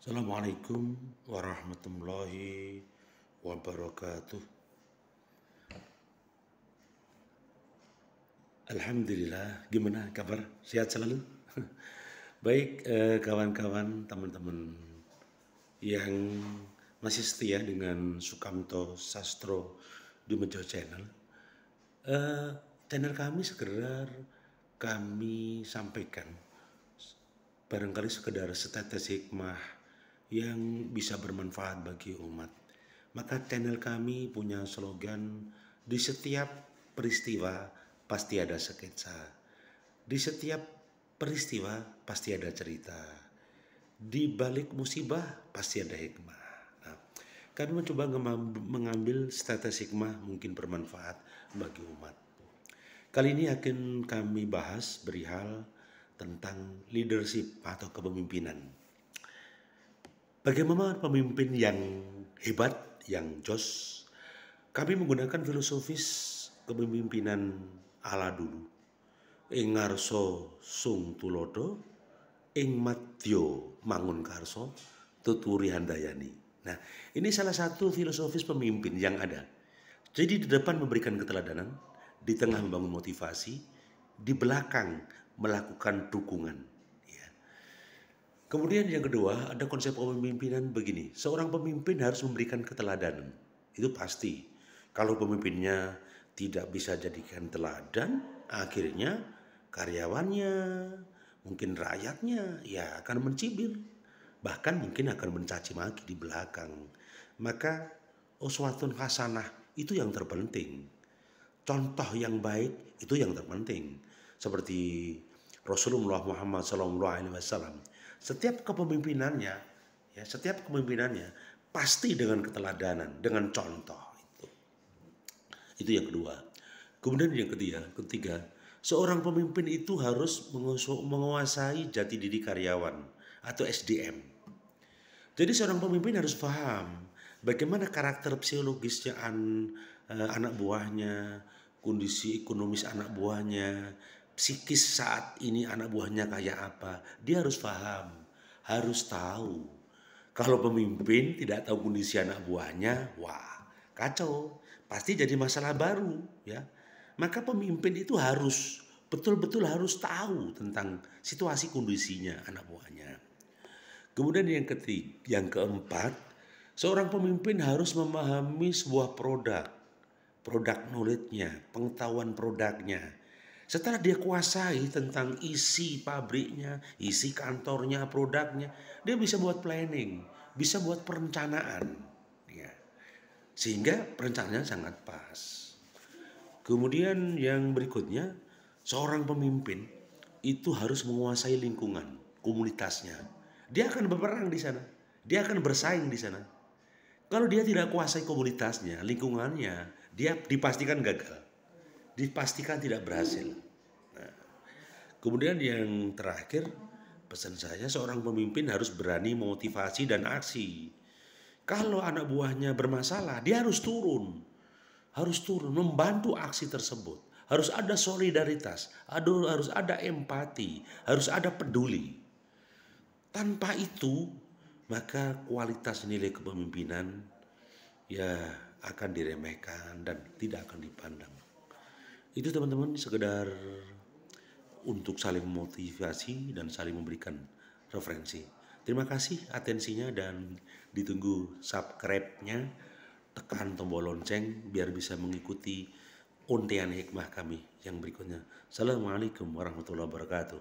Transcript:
Assalamualaikum warahmatullahi wabarakatuh. Alhamdulillah, gimana kabar? Sehat selalu? Baik, kawan-kawan, teman-teman yang masih setia dengan Sukamto Sastro di Mejo Channel. Channel kami sekedar kami sampaikan barangkali sekedar setetes hikmah yang bisa bermanfaat bagi umat. Maka channel kami punya slogan, di setiap peristiwa pasti ada sketsa. Di setiap peristiwa pasti ada cerita. Di balik musibah pasti ada hikmah. Nah, kami mencoba mengambil setetes hikmah mungkin bermanfaat bagi umat. Kali ini akan kami bahas berihal tentang leadership atau kepemimpinan. Bagaimana pemimpin yang hebat, yang jos? Kami menggunakan filosofis kepemimpinan ala dulu. Ing ngarso sung tulodo, ing madya mangun karso, tuturi handayani. Nah, ini salah satu filosofis pemimpin yang ada. Jadi di depan memberikan keteladanan, di tengah membangun motivasi, di belakang melakukan dukungan. Ya. Kemudian yang kedua, ada konsep kepemimpinan begini. Seorang pemimpin harus memberikan keteladanan. Itu pasti. Kalau pemimpinnya tidak bisa jadikan teladan, akhirnya karyawannya, mungkin rakyatnya, ya akan mencibir. Bahkan mungkin akan mencaci maki di belakang. Maka uswatun hasanah itu yang terpenting. Contoh yang baik itu yang terpenting. Seperti Rasulullah Muhammad SAW. Setiap kepemimpinannya, setiap kepemimpinannya pasti dengan keteladanan, dengan contoh. Itu yang kedua. Kemudian yang ketiga, seorang pemimpin itu harus menguasai jati diri karyawan atau SDM. Jadi seorang pemimpin harus paham bagaimana karakter psikologisnya anak buahnya, kondisi ekonomis anak buahnya, psikis saat ini anak buahnya kayak apa. Dia harus paham, harus tahu. Kalau pemimpin tidak tahu kondisi anak buahnya, wah kacau. Pasti jadi masalah baru, ya. Maka pemimpin itu harus betul-betul harus tahu tentang situasi kondisinya anak buahnya. Kemudian yang keempat, seorang pemimpin harus memahami sebuah produk knowledge-nya, pengetahuan produknya. Setelah dia kuasai tentang isi pabriknya, isi kantornya, produknya, dia bisa buat planning, bisa buat perencanaan, ya. Sehingga perencanaannya sangat pas. Kemudian yang berikutnya, seorang pemimpin itu harus menguasai lingkungan, komunitasnya. Dia akan berperang di sana, dia akan bersaing di sana. Kalau dia tidak kuasai komunitasnya, lingkungannya, dia dipastikan gagal, dipastikan tidak berhasil. Nah, kemudian yang terakhir, pesan saya seorang pemimpin harus berani motivasi dan aksi. Kalau anak buahnya bermasalah, dia harus turun membantu aksi tersebut. Harus ada solidaritas, harus ada empati, harus ada peduli. Tanpa itu, maka kualitas nilai kepemimpinan ya akan diremehkan dan tidak akan dipandang. Itu teman-teman sekedar untuk saling memotivasi dan saling memberikan referensi. Terima kasih atensinya dan ditunggu subscribe-nya, tekan tombol lonceng biar bisa mengikuti undian hikmah kami yang berikutnya. Assalamualaikum warahmatullahi wabarakatuh.